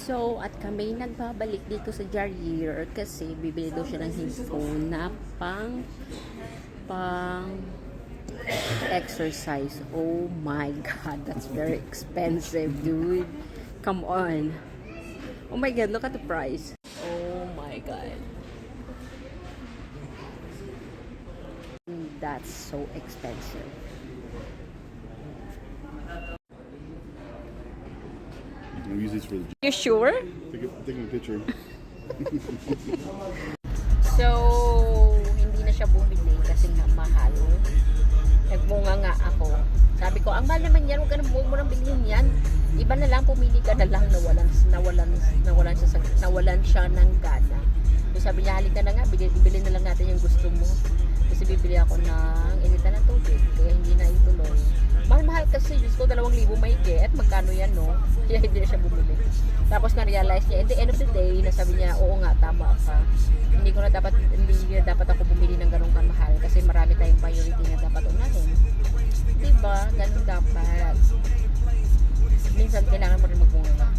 So, at kami nagbabalik dito sa Jarir kasi bibili daw siya ng headphone na pang exercise. Oh my God, that's very expensive, dude. Come on. Oh my God, look at the price. Oh my God. That's so expensive. I'll use these for the You sure? taking a picture. So, hindi na siya bumili kasi nga mahal. Nagmunga nga ako. Sabi ko, ang mahal naman yan, huwag mo nang bilhin yan. Iba na lang, pumili ka na lang, nawalan siya ng gana. So, sabi niya, halika na nga, bibili na lang natin yung gusto mo. Kasi bibili ako ng initan ng tubig, kaya hindi na ituloy. Mahal-mahal kasi, Diyos ko, 2,000 mahigit. Magkano yan, no? Kaya hindi na siya bumili. Tapos na-realize niya, at the end of the day, nasabi niya, oo nga, tama ka. Hindi na dapat ako bumili ng ganong kamahal kasi marami tayong priority na dapat unahin. Diba? Ganun dapat. Minsan, kailangan mo rin magbunga.